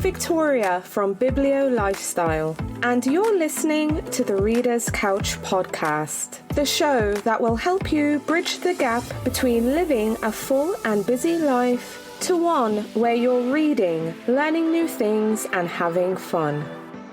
Victoria from Biblio Lifestyle, and you're listening to the Reader's Couch podcast, the show that will help you bridge the gap between living a full and busy life to one where you're reading, learning new things, and having fun.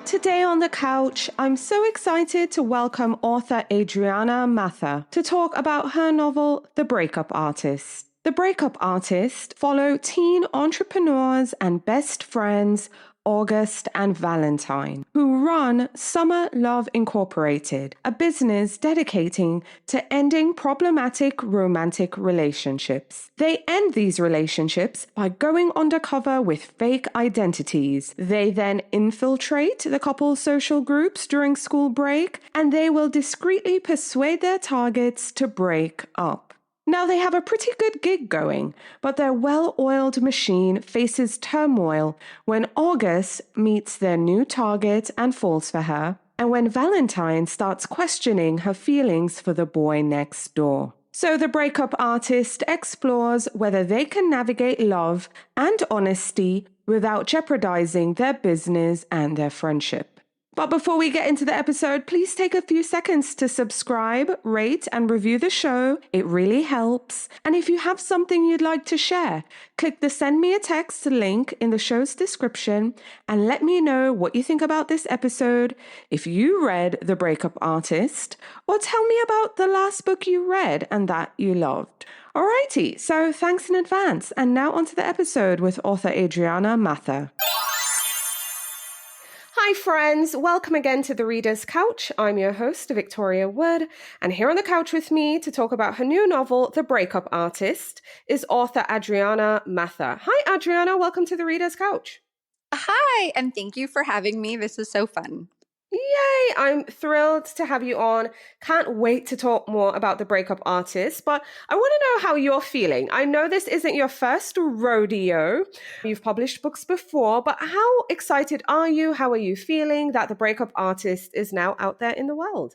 Today on the couch, I'm so excited to welcome author Adriana Mather to talk about her novel, The Breakup Artist. The Breakup Artist follow teen entrepreneurs and best friends August and Valentine, who run Summer Love Incorporated, a business dedicating to ending problematic romantic relationships. They end these relationships by going undercover with fake identities. They then infiltrate the couple's social groups during school break, and they will discreetly persuade their targets to break up. Now, they have a pretty good gig going, but their well-oiled machine faces turmoil when August meets their new target and falls for her, and when Valentine starts questioning her feelings for the boy next door. So the Breakup Artist explores whether they can navigate love and honesty without jeopardizing their business and their friendship. But before we get into the episode, please take a few seconds to subscribe, rate, and review the show. It really helps. And if you have something you'd like to share, click the Send Me a Text link in the show's description and let me know what you think about this episode, if you read The Breakup Artist, or tell me about the last book you read and that you loved. Alrighty, so thanks in advance. And now onto the episode with author Adriana Mather. Hi friends, welcome again to the Reader's Couch. I'm your host, Victoria Wood, and here on the couch with me to talk about her new novel, The Breakup Artist, is author Adriana Mather. Hi Adriana, welcome to the Reader's Couch. Hi, and thank you for having me. This is so fun. Yay! I'm thrilled to have you on. Can't wait to talk more about The Breakup Artist, but I want to know how you're feeling. I know this isn't your first rodeo. You've published books before, but how excited are you? How are you feeling that The Breakup Artist is now out there in the world?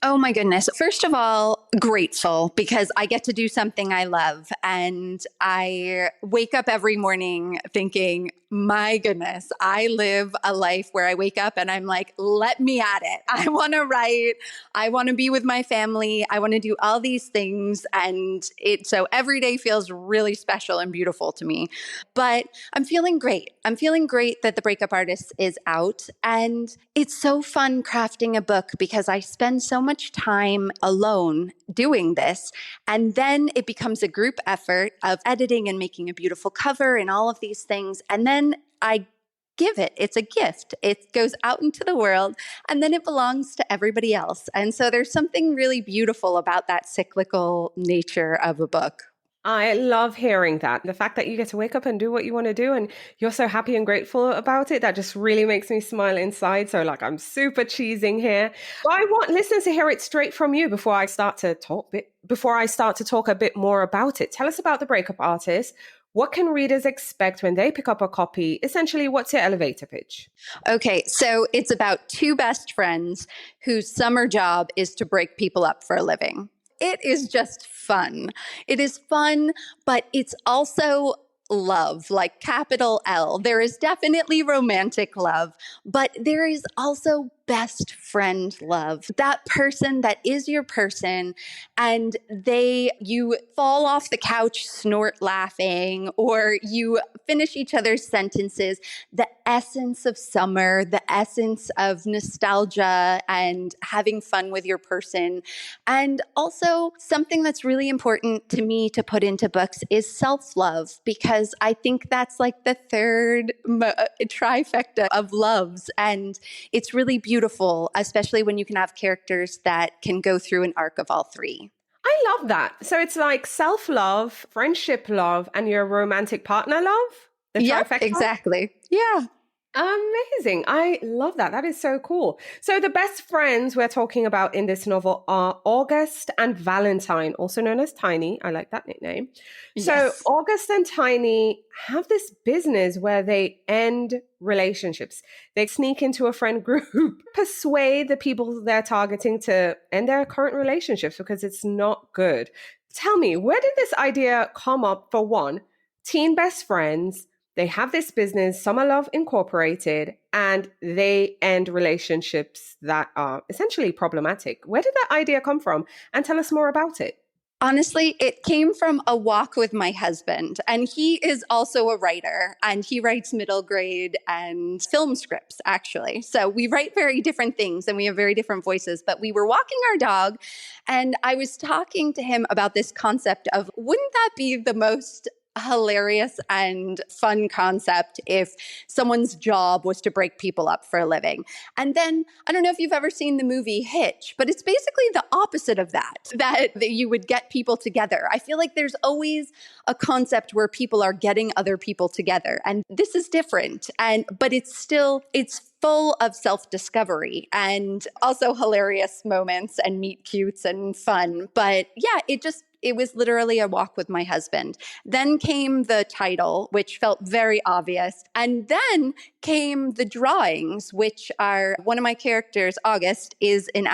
Oh my goodness. First of all, grateful because I get to do something I love. And I wake up every morning thinking, my goodness, I live a life where I wake up and I'm like, let me at it. I want to write. I want to be with my family. I want to do all these things. And so every day feels really special and beautiful to me. But I'm feeling great. I'm feeling great that The Breakup Artist is out. And it's so fun crafting a book because I spend so much time alone doing this. And then it becomes a group effort of editing and making a beautiful cover and all of these things. And then I give it. It's a gift. It goes out into the world and then it belongs to everybody else. And so there's something really beautiful about that cyclical nature of a book. I love hearing that. The fact that you get to wake up and do what you want to do and you're so happy and grateful about it, that just really makes me smile inside. So like I'm super cheesing here. But I want listeners to hear it straight from you before I start to talk a bit more about it. Tell us about The Breakup Artist. What can readers expect when they pick up a copy? Essentially, what's your elevator pitch? Okay, so it's about two best friends whose summer job is to break people up for a living. It is just fun. It is fun, but it's also love, like capital L. There is definitely romantic love, but there is also best friend love. That person that is your person, and you fall off the couch, snort laughing, or you finish each other's sentences. The essence of summer, the essence of nostalgia and having fun with your person. And also something that's really important to me to put into books is self-love, because I think that's like the third trifecta of loves. And it's really beautiful, especially when you can have characters that can go through an arc of all three. I love that. So it's like self-love, friendship love, and your romantic partner love? Yep, exactly. Yeah. Amazing. I love that. That is so cool. So the best friends we're talking about in this novel are August and Valentine, also known as Tiny. I like that nickname. Yes. So August and Tiny have this business where they end relationships. They sneak into a friend group, persuade the people they're targeting to end their current relationships because it's not good. Tell me, where did this idea come up for one? Teen best friends They have this business, Summer Love Incorporated, and they end relationships that are essentially problematic. Where did that idea come from? And tell us more about it. Honestly, it came from a walk with my husband, and he is also a writer, and he writes middle grade and film scripts, actually. So we write very different things and we have very different voices, but we were walking our dog, and I was talking to him about this concept of, wouldn't that be the most hilarious and fun concept if someone's job was to break people up for a living? And then I don't know if you've ever seen the movie Hitch, but it's basically the opposite of that you would get people together. I feel like there's always a concept where people are getting other people together, and this is different. But it's full of self-discovery and also hilarious moments and meet cutes and fun. But yeah, it was literally a walk with my husband. Then came the title, which felt very obvious. And then came the drawings, which are one of my characters, August, is an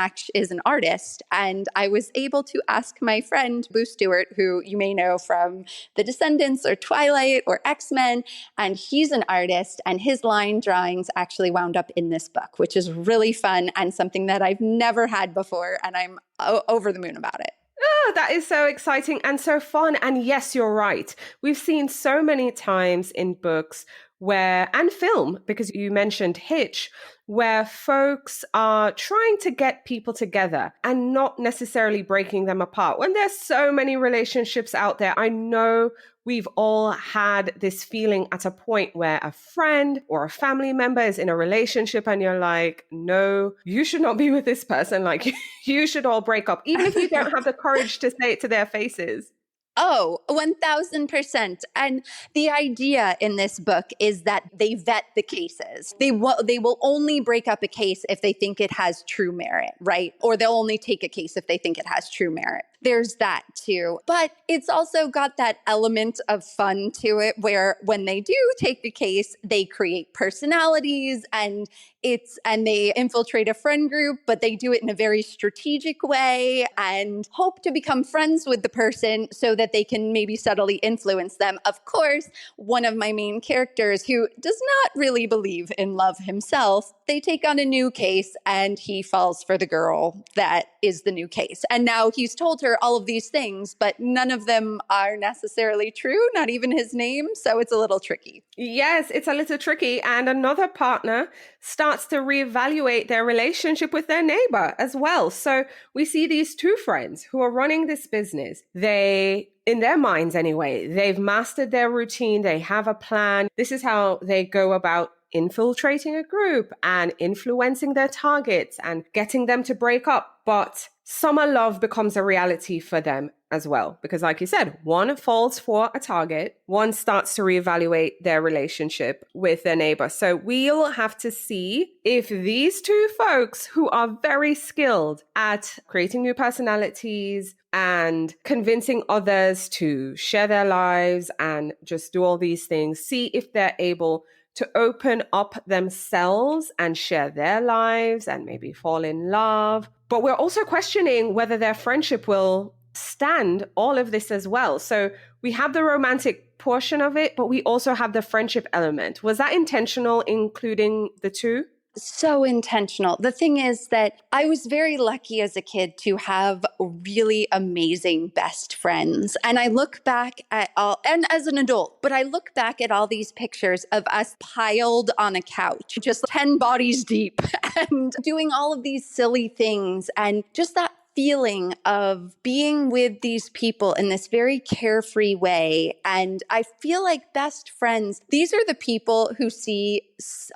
artist. And I was able to ask my friend, Boo Stewart, who you may know from The Descendants or Twilight or X-Men. And he's an artist, and his line drawings actually wound up in this book, which is really fun and something that I've never had before. And I'm over the moon about it. Oh, that is so exciting and so fun. And yes, you're right. We've seen so many times in books and film, because you mentioned Hitch, where folks are trying to get people together and not necessarily breaking them apart. When there's so many relationships out there, I know we've all had this feeling at a point where a friend or a family member is in a relationship and you're like, no, you should not be with this person. Like, you should all break up, even if you don't have the courage to say it to their faces. Oh, 1000%. And the idea in this book is that they vet the cases. They will only break up a case if they think it has true merit, right? Or they'll only take a case if they think it has true merit. There's that too. But it's also got that element of fun to it where when they do take the case, they create personalities and they infiltrate a friend group, but they do it in a very strategic way and hope to become friends with the person so that they can maybe subtly influence them. Of course, one of my main characters who does not really believe in love himself, they take on a new case and he falls for the girl that is the new case. And now he's told her all of these things, but none of them are necessarily true, not even his name. So it's a little tricky. Yes, it's a little tricky. And another partner starts to reevaluate their relationship with their neighbor as well. So we see these two friends who are running this business. In their minds anyway, they've mastered their routine. They have a plan. This is how they go about infiltrating a group and influencing their targets and getting them to break up. But summer love becomes a reality for them as well. Because like you said, one falls for a target, one starts to reevaluate their relationship with their neighbor. So we'll have to see if these two folks who are very skilled at creating new personalities and convincing others to share their lives and just do all these things, see if they're able to open up themselves and share their lives and maybe fall in love. But we're also questioning whether their friendship will stand all of this as well. So we have the romantic portion of it, but we also have the friendship element. Was that intentional, including the two? So intentional. The thing is that I was very lucky as a kid to have really amazing best friends. And I look back at and as an adult, but I look back at all these pictures of us piled on a couch, just 10 bodies deep and doing all of these silly things. And just that feeling of being with these people in this very carefree way. And I feel like best friends, these are the people who see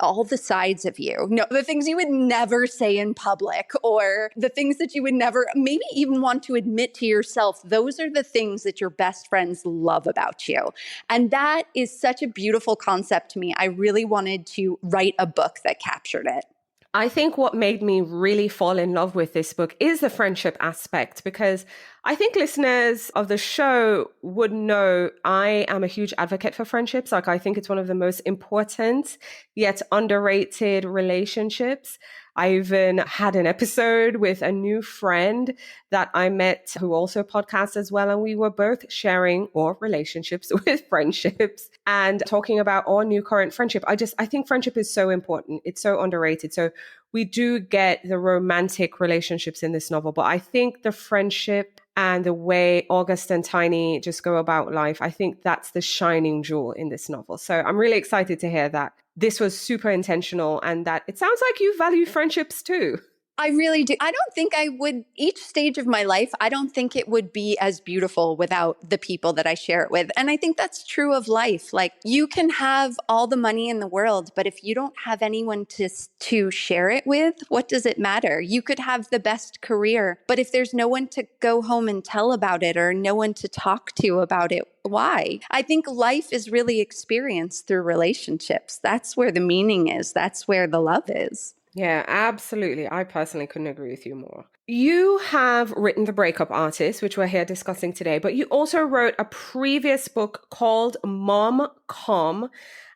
all the sides of you. No, the things you would never say in public or the things that you would never maybe even want to admit to yourself. Those are the things that your best friends love about you. And that is such a beautiful concept to me. I really wanted to write a book that captured it. I think what made me really fall in love with this book is the friendship aspect, because I think listeners of the show would know I am a huge advocate for friendships. Like, I think it's one of the most important yet underrated relationships. I even had an episode with a new friend that I met who also podcasts as well. And we were both sharing our relationships with friendships and talking about our new current friendship. I think friendship is so important. It's so underrated. So we do get the romantic relationships in this novel, but I think the friendship and the way August and Tiny just go about life, I think that's the shining jewel in this novel. So I'm really excited to hear that this was super intentional and that it sounds like you value friendships too. I really do. I don't think I would, each stage of my life, I don't think it would be as beautiful without the people that I share it with. And I think that's true of life. Like, you can have all the money in the world, but if you don't have anyone to share it with, what does it matter? You could have the best career, but if there's no one to go home and tell about it or no one to talk to about it, why? I think life is really experienced through relationships. That's where the meaning is. That's where the love is. Yeah, absolutely. I personally couldn't agree with you more. You have written The Breakup Artist, which we're here discussing today, but you also wrote a previous book called Mom-Com.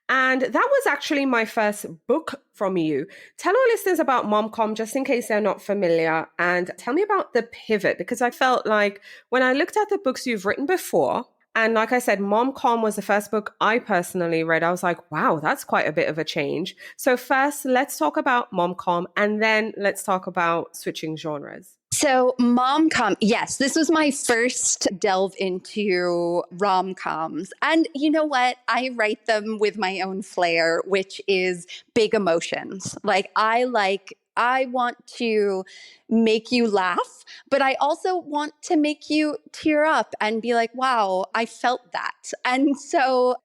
And that was actually my first book from you. Tell our listeners about Mom-Com, just in case they're not familiar, and tell me about the pivot, because I felt like when I looked at the books you've written before, and like I said, Mom-Com was the first book I personally read. I was like, wow, that's quite a bit of a change. So first, let's talk about Mom-Com, and then let's talk about switching genres. So Mom-com, yes, this was my first delve into rom-coms. And you know what? I write them with my own flair, which is big emotions. I want to make you laugh, but I also want to make you tear up and be like, wow, I felt that. And so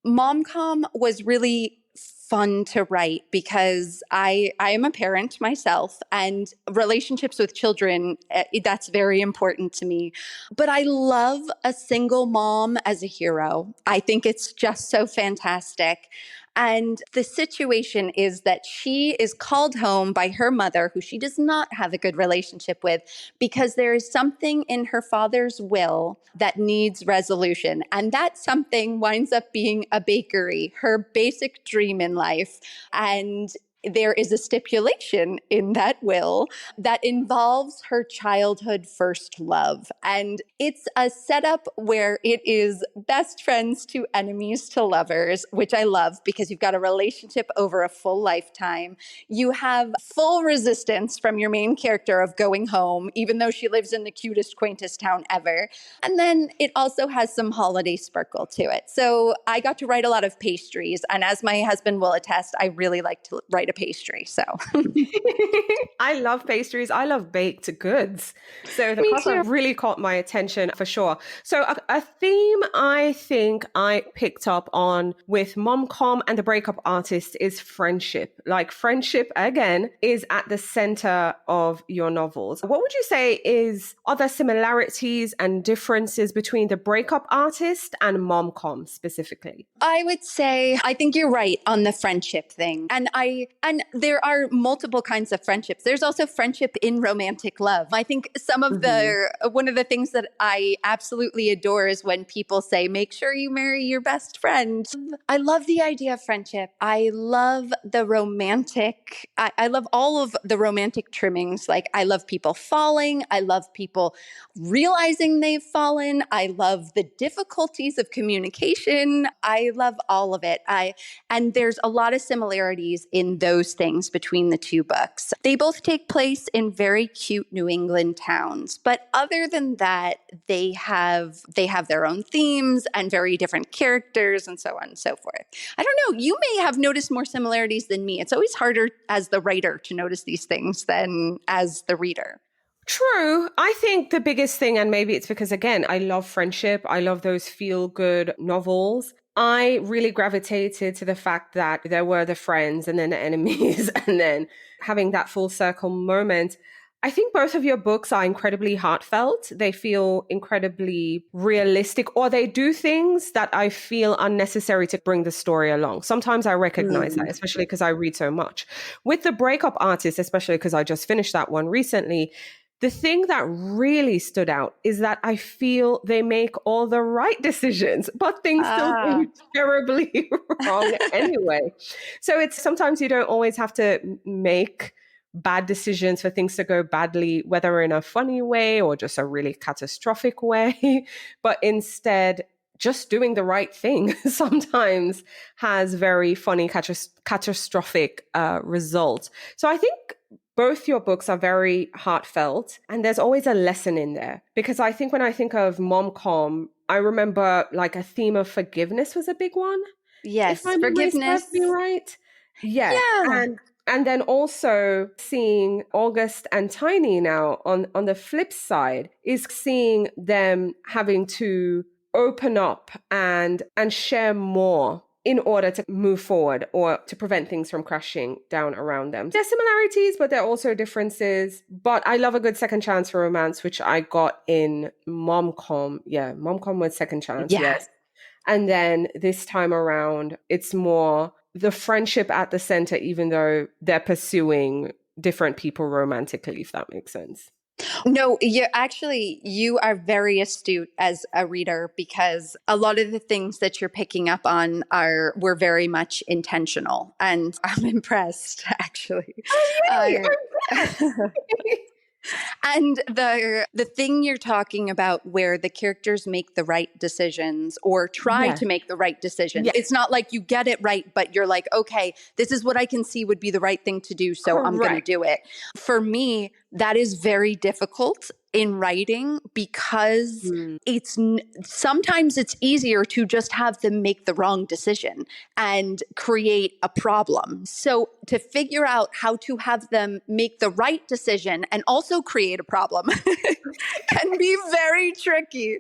Mom-com was really fun to write because I am a parent myself, and relationships with children, that's very important to me. But I love a single mom as a hero. I think it's just so fantastic. And the situation is that she is called home by her mother, who she does not have a good relationship with, because there is something in her father's will that needs resolution. And that something winds up being a bakery, her basic dream in life. And there is a stipulation in that will that involves her childhood first love. And it's a setup where it is best friends to enemies to lovers, which I love because you've got a relationship over a full lifetime. You have full resistance from your main character of going home, even though she lives in the cutest, quaintest town ever. And then it also has some holiday sparkle to it. So I got to write a lot of pastries. And as my husband will attest, I really like to write a pastry. So I love pastries. I love baked goods. So the cover really caught my attention for sure. So a theme I think I picked up on with Mom-Com and The Breakup Artist is friendship. Like, friendship, again, is at the center of your novels. What would you say are there similarities and differences between The Breakup Artist and Mom-Com specifically? I would say, I think you're right on the friendship thing. And there are multiple kinds of friendships. There's also friendship in romantic love. I think some of one of the things that I absolutely adore is when people say, make sure you marry your best friend. I love the idea of friendship. I love the romantic, I love all of the romantic trimmings. Like, I love people falling. I love people realizing they've fallen. I love the difficulties of communication. I love all of it. And there's a lot of similarities in those things between the two books. They both take place in very cute New England towns, but other than that, they have their own themes and very different characters and so on and so forth. I don't know, you may have noticed more similarities than me. It's always harder as the writer to notice these things than as the reader. True. I think the biggest thing, and maybe it's because, again, I love friendship. I love those feel-good novels. I really gravitated to the fact that there were the friends and then the enemies and then having that full circle moment. I think both of your books are incredibly heartfelt. They feel incredibly realistic, or they do things that I feel unnecessary to bring the story along. Sometimes I recognize that, especially because I read so much. With The Breakup Artist, especially because I just finished that one recently, the thing that really stood out is that I feel they make all the right decisions, but things still go terribly wrong anyway. So it's sometimes you don't always have to make bad decisions for things to go badly, whether in a funny way or just a really catastrophic way, but instead just doing the right thing sometimes has very funny catastrophic results. So I think both your books are very heartfelt, and there's always a lesson in there. Because I think when I think of mom-com, I remember like a theme of forgiveness was a big one. Yes, if my memory serves me right. Yeah. Yeah. And then also seeing August and Tiny now on the flip side is seeing them having to open up and share more in order to move forward or to prevent things from crashing down around them. There's similarities, but there are also differences. But I love a good second chance for romance, which I got in Mom-Com. Yeah, Mom-Com was second chance, yes. And then this time around, it's more the friendship at the center, even though they're pursuing different people romantically, if that makes sense. No, you are very astute as a reader, because a lot of the things that you're picking up on were very much intentional, and I'm impressed, actually. Oh, yay, And the thing you're talking about where the characters make the right decisions or try to make the right decisions. It's not like you get it right, but you're like, okay, this is what I can see would be the right thing to do, so I'm going to do it. For me, that is very difficult in writing, because sometimes it's easier to just have them make the wrong decision and create a problem. So to figure out how to have them make the right decision and also create a problem can be very tricky.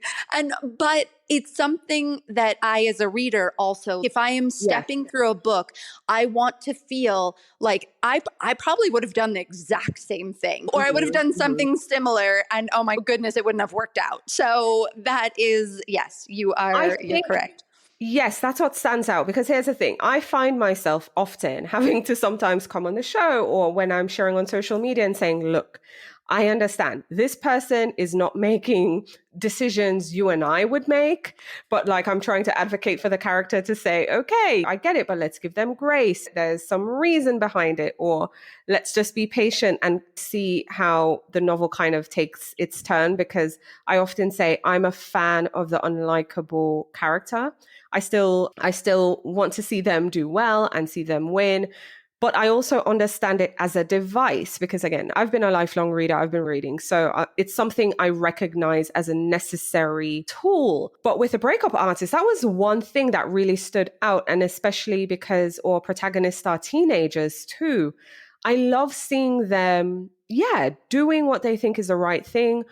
But it's something that I, as a reader, also, if I am stepping through a book, I want to feel like I probably would have done the exact same thing, or I would have done something similar, and oh my goodness, it wouldn't have worked out. So that is, yes, you're correct. Yes, that's what stands out, because here's the thing. I find myself often having to sometimes come on the show or when I'm sharing on social media and saying, look, I understand this person is not making decisions you and I would make, but like I'm trying to advocate for the character to say, okay, I get it, but let's give them grace. There's some reason behind it, or let's just be patient and see how the novel kind of takes its turn. Because I often say I'm a fan of the unlikable character. I still want to see them do well and see them win. But I also understand it as a device, because again, I've been a lifelong reader. I've been reading. So it's something I recognize as a necessary tool. But with the breakup artist, that was one thing that really stood out. And especially because our protagonists are teenagers too. I love seeing them, doing what they think is the right thing,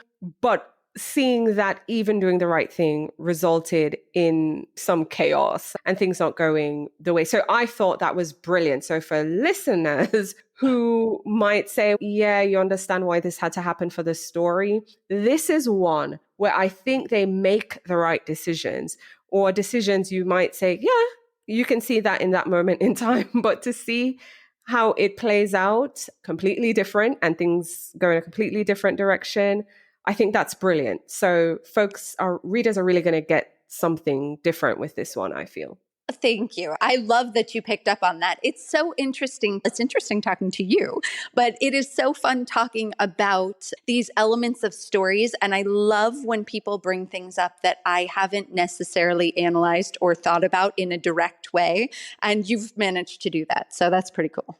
but seeing that even doing the right thing resulted in some chaos and things not going the way. So I thought that was brilliant. So for listeners who might say, yeah, you understand why this had to happen for the story, this is one where I think they make the right decisions, or decisions you might say, yeah, you can see that in that moment in time, but to see how it plays out completely different and things go in a completely different direction, I think that's brilliant. So readers are really going to get something different with this one, I feel. Thank you. I love that you picked up on that. It's so interesting. It's interesting talking to you, but it is so fun talking about these elements of stories. And I love when people bring things up that I haven't necessarily analyzed or thought about in a direct way. And you've managed to do that. So that's pretty cool.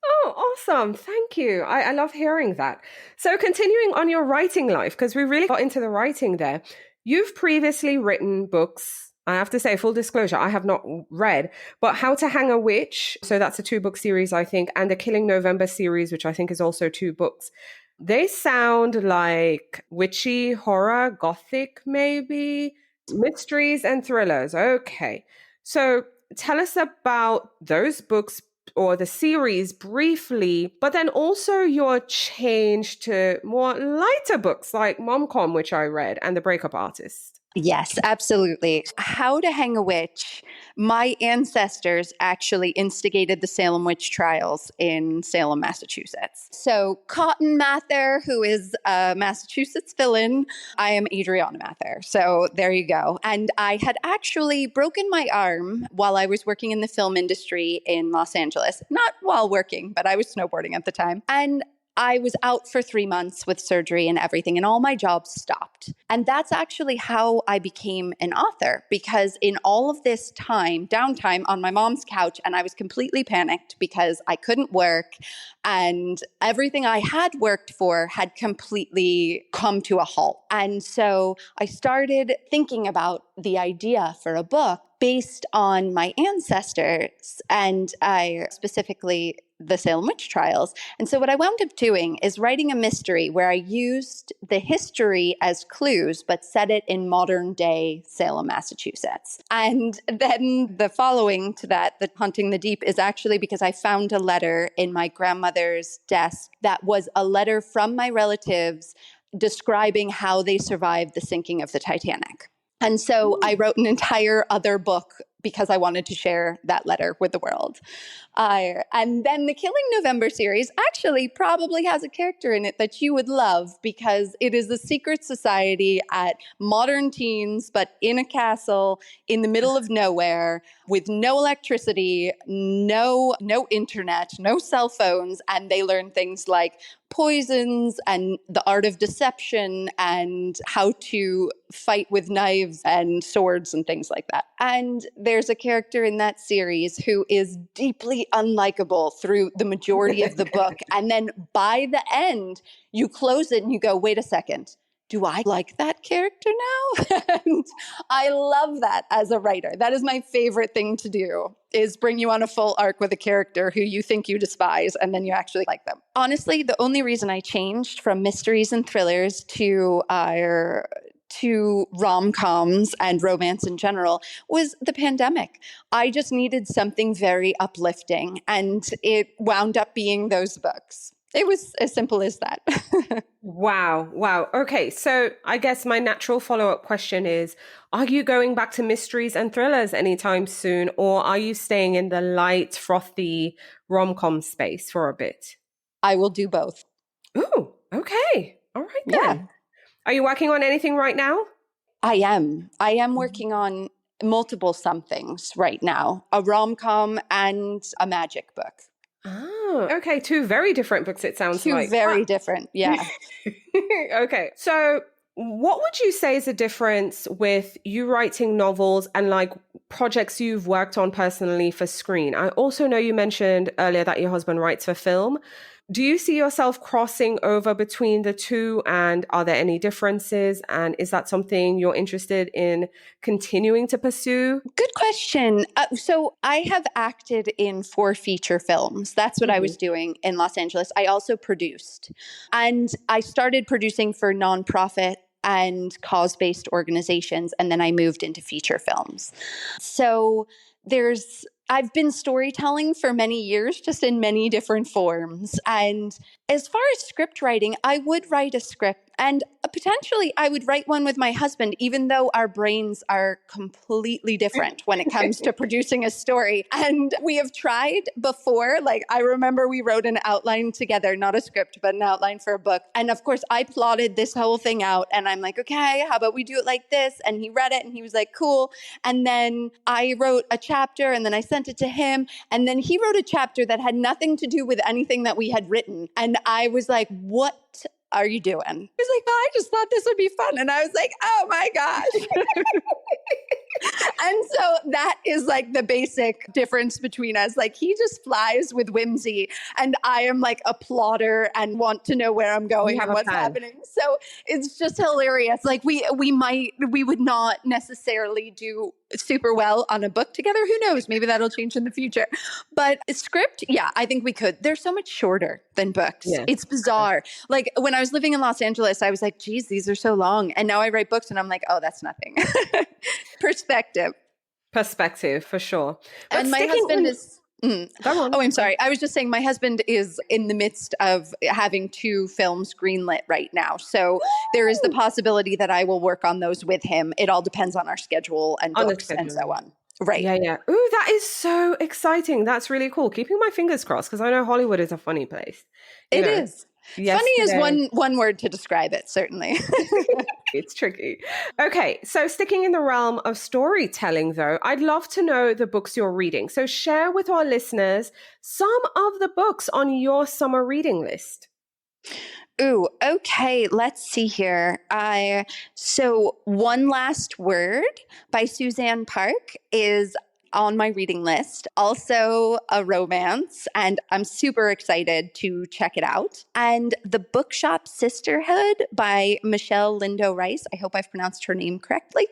Oh, awesome. Thank you. I love hearing that. So continuing on your writing life, because we really got into the writing there. You've previously written books. I have to say, full disclosure, I have not read, but How to Hang a Witch. So that's a 2-book series, I think, and the Killing November series, which I think is also 2 books. They sound like witchy, horror, gothic, maybe, mysteries and thrillers. Okay. So tell us about those books or the series briefly, but then also your change to more lighter books like Mom-Com, which I read, and The Breakup Artist. Yes, absolutely. How to Hang a Witch. My ancestors actually instigated the Salem witch trials in Salem, Massachusetts. So Cotton Mather, who is a Massachusetts villain, I am Adriana Mather. So there you go. And I had actually broken my arm while I was working in the film industry in Los Angeles. Not while working, but I was snowboarding at the time. And I was out for 3 months with surgery and everything, and all my jobs stopped. And that's actually how I became an author, because in all of this time, downtime on my mom's couch, and I was completely panicked because I couldn't work, and everything I had worked for had completely come to a halt. And so I started thinking about the idea for a book based on my ancestors, and I specifically the Salem witch trials. And so what I wound up doing is writing a mystery where I used the history as clues, but set it in modern day Salem, Massachusetts. And then the following to that, the Hunting the Deep, is actually because I found a letter in my grandmother's desk that was a letter from my relatives describing how they survived the sinking of the Titanic. And so I wrote an entire other book because I wanted to share that letter with the world. And then the Killing November series actually probably has a character in it that you would love, because it is a secret society at modern teens, but in a castle in the middle of nowhere with no electricity, no internet, no cell phones. And they learn things like poisons and the art of deception and how to fight with knives and swords and things like that. And there's a character in that series who is deeply unlikable through the majority of the book. And then by the end, you close it and you go, wait a second. Do I like that character now? And I love that as a writer. That is my favorite thing to do, is bring you on a full arc with a character who you think you despise, and then you actually like them. Honestly, the only reason I changed from mysteries and thrillers to rom-coms and romance in general was the pandemic. I just needed something very uplifting, and it wound up being those books. It was as simple as that. Wow. Wow. Okay. So I guess my natural follow-up question is, are you going back to mysteries and thrillers anytime soon, or are you staying in the light, frothy rom-com space for a bit? I will do both. Ooh, okay. All right then. Yeah. Are you working on anything right now? I am working on multiple somethings right now, a rom-com and a magic book. Oh, okay. Two very different books, it sounds like. Two very different, yeah. Okay. So what would you say is the difference with you writing novels and like projects you've worked on personally for screen? I also know you mentioned earlier that your husband writes for film. Do you see yourself crossing over between the two, and are there any differences? And is that something you're interested in continuing to pursue? Good question. So I have acted in 4 feature films. That's what I was doing in Los Angeles. I also produced. And I started producing for nonprofit and cause-based organizations, and then I moved into feature films. So I've been storytelling for many years, just in many different forms. And as far as script writing, I would write a script, and potentially I would write one with my husband, even though our brains are completely different when it comes to producing a story. And we have tried before. Like, I remember we wrote an outline together, not a script, but an outline for a book. And of course, I plotted this whole thing out, and I'm like, okay, how about we do it like this? And he read it and he was like, cool. And then I wrote a chapter, and then I sent it to him. And then he wrote a chapter that had nothing to do with anything that we had written. And I was like, what are you doing? He was like, well, I just thought this would be fun. And I was like, oh my gosh. And so that is like the basic difference between us. Like, he just flies with whimsy, and I am like a plotter and want to know where I'm going and what's happening. So it's just hilarious. Like, we would not necessarily do super well on a book together. Who knows? Maybe that'll change in the future. But a script, yeah, I think we could. They're so much shorter than books. Yeah. It's bizarre. Like, when I was living in Los Angeles, I was like, geez, these are so long. And now I write books and I'm like, oh, that's nothing. Perspective, for sure. But and my husband is Go on. Oh, I'm sorry. I was just saying my husband is in the midst of having 2 films greenlit right now. So there is the possibility that I will work on those with him. It all depends on our schedule and On the books and so scheduling. on. Right. Yeah, yeah. Ooh, that is so exciting. That's really cool. Keeping my fingers crossed because I know Hollywood is a funny place. You It know, is. Funny is yesterday. one word to describe it, certainly. It's tricky. Okay, so sticking in the realm of storytelling, though, I'd love to know the books you're reading. So share with our listeners some of the books on your summer reading list. Ooh, okay. Let's see here. So One Last Word by Suzanne Park is on my reading list. Also a romance, and I'm super excited to check it out. And The Bookshop Sisterhood by Michelle Lindo Rice. I hope I've pronounced her name correctly.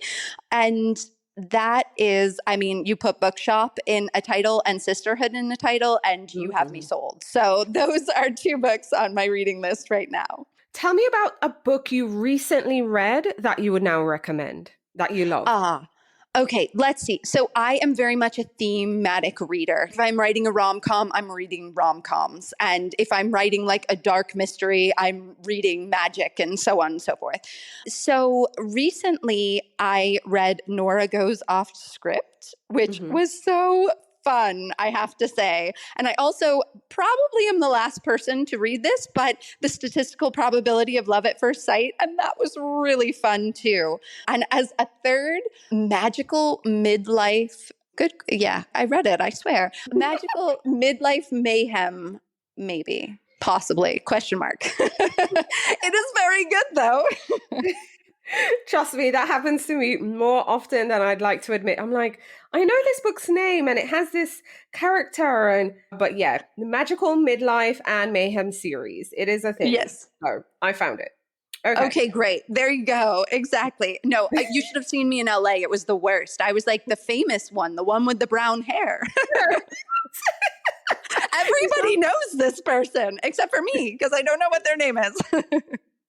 And that is, I mean, you put bookshop in a title and sisterhood in a title, and you have me Mhm. sold. So those are 2 books on my reading list right now. Tell me about a book you recently read that you would now recommend, that you love. Ah, okay, let's see. So I am very much a thematic reader. If I'm writing a rom-com, I'm reading rom-coms. And if I'm writing like a dark mystery, I'm reading magic and so on and so forth. So recently I read Nora Goes Off Script, which Mhm. was so fun, I have to say. And I also probably am the last person to read this, but The Statistical Probability of Love at First Sight. And that was really fun too. And as a third, Magical Midlife, good, yeah, I read it, I swear. Magical Midlife Mayhem, maybe, possibly, question mark. It is very good though. Trust me, that happens to me more often than I'd like to admit. I'm like, I know this book's name and it has this character but yeah, the Magical Midlife and Mayhem series. It is a thing. Yes. So I found it. Okay. Okay, great. There you go. Exactly. No, you should have seen me in LA. It was the worst. I was like the famous one, the one with the brown hair. Everybody knows this person except for me because I don't know what their name is.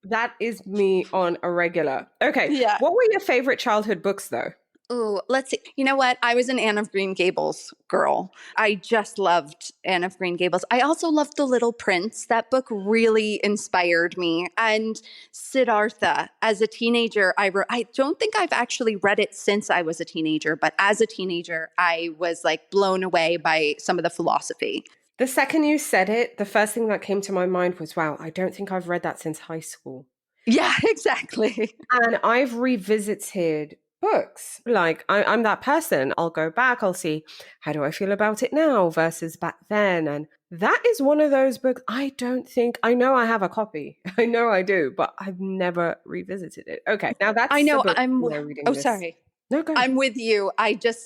That is me on a regular. Okay. Yeah. What were your favorite childhood books though? Ooh, let's see. You know what? I was an Anne of Green Gables girl. I just loved Anne of Green Gables. I also loved The Little Prince. That book really inspired me. And Siddhartha, as a teenager, I don't think I've actually read it since I was a teenager, but as a teenager, I was like blown away by some of the philosophy. The second you said it, the first thing that came to my mind was, wow, I don't think I've read that since high school. Yeah, exactly. And I've revisited books. Like I'm that person. I'll go back, I'll see how do I feel about it now versus back then. And that is one of those books I don't think I know I have a copy. I know I do, but I've never revisited it. Okay. Now I that's a know book we're reading oh, this. sorry. No, go ahead. I'm with you.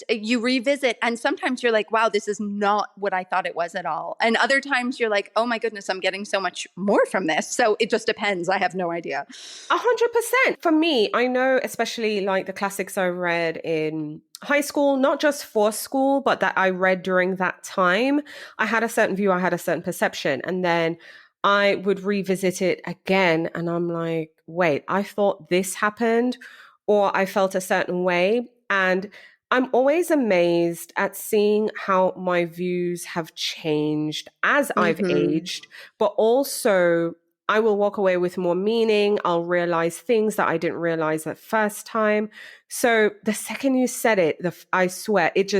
You revisit, and sometimes you're like, wow, this is not what I thought it was at all. And other times you're like, oh my goodness, I'm getting so much more from this. So it just depends. I have no idea. 100%. For me, I know, especially like the classics I read in high school, not just for school, but that I read during that time. I had a certain view, I had a certain perception. And then I would revisit it again. And I'm like, wait, I thought this happened, or I felt a certain way. And I'm always amazed at seeing how my views have changed as I've Mm-hmm. aged, but also I will walk away with more meaning. I'll realize things that I didn't realize at first time. So the second you said it, I swear, it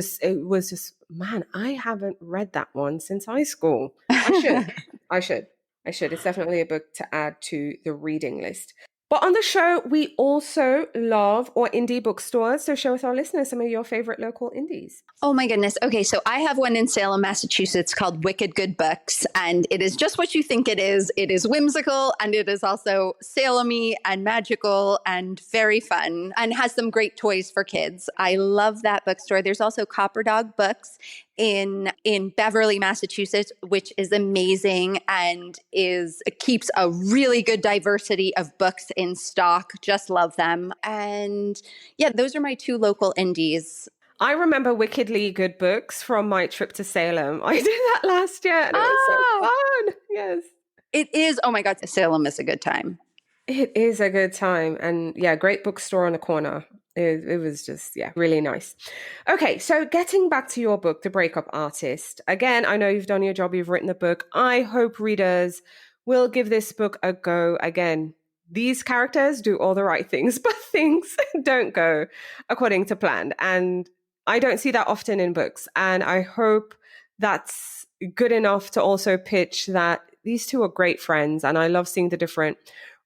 was just, man, I haven't read that one since high school. I should. I should. I should. It's definitely a book to add to the reading list. But on the show, we also love or indie bookstores. So share with our listeners some of your favorite local indies. Oh my goodness. Okay, so I have one in Salem, Massachusetts called Wicked Good Books, and it is just what you think it is. It is whimsical, and it is also Salem-y and magical and very fun, and has some great toys for kids. I love that bookstore. There's also Copper Dog Books in Beverly, Massachusetts, which is amazing and keeps a really good diversity of books in stock. Just love them. And yeah, those are my 2 local indies. I remember wickedly good books from my trip to Salem. I did that last year and it was so Oh, fun. Yes. it is. Oh my God, Salem is a good time. It is a good time. And yeah, great bookstore on the corner. It was just, yeah, really nice. Okay, so getting back to your book, The Breakup Artist. Again, I know you've done your job, you've written the book. I hope readers will give this book a go. Again, these characters do all the right things, but things don't go according to plan. And I don't see that often in books. And I hope that's good enough to also pitch that these two are great friends. And I love seeing the different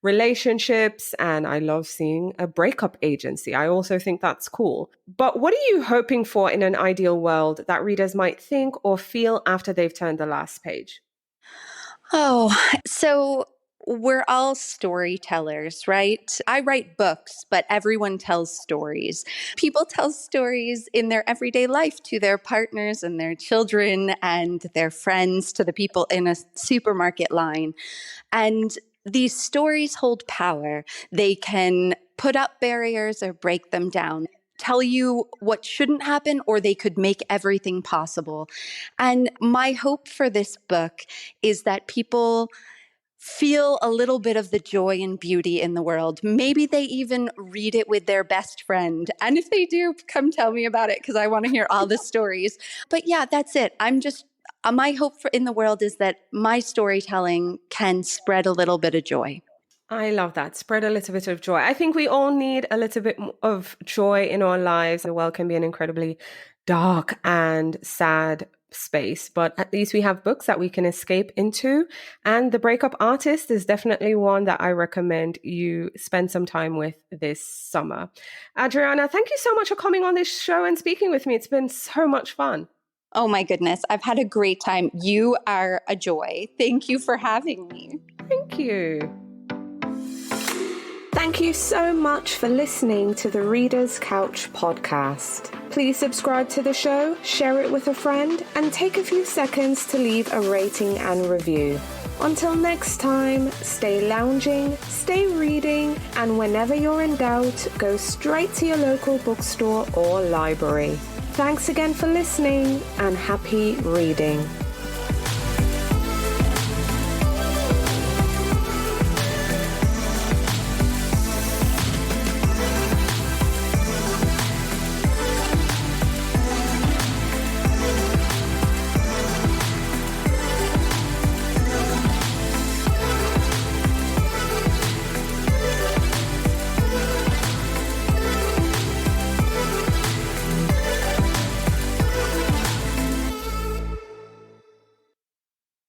relationships, and I love seeing a breakup agency. I also think that's cool. But what are you hoping for in an ideal world that readers might think or feel after they've turned the last page? Oh, so we're all storytellers, right? I write books, but everyone tells stories. People tell stories in their everyday life to their partners and their children and their friends, to the people in a supermarket line. And these stories hold power. They can put up barriers or break them down, tell you what shouldn't happen, or they could make everything possible. And my hope for this book is that people feel a little bit of the joy and beauty in the world. Maybe they even read it with their best friend. And if they do, come tell me about it, because I want to hear all the stories. But yeah, that's it. My hope in the world is that my storytelling can spread a little bit of joy. I love that. Spread a little bit of joy. I think we all need a little bit of joy in our lives. The world can be an incredibly dark and sad space, but at least we have books that we can escape into. And The Breakup Artist is definitely one that I recommend you spend some time with this summer. Adriana, thank you so much for coming on this show and speaking with me. It's been so much fun. Oh my goodness, I've had a great time. You are a joy. Thank you for having me. Thank you. Thank you so much for listening to the Reader's Couch podcast. Please subscribe to the show, share it with a friend, and take a few seconds to leave a rating and review. Until next time, stay lounging, stay reading, and whenever you're in doubt, go straight to your local bookstore or library. Thanks again for listening, and happy reading.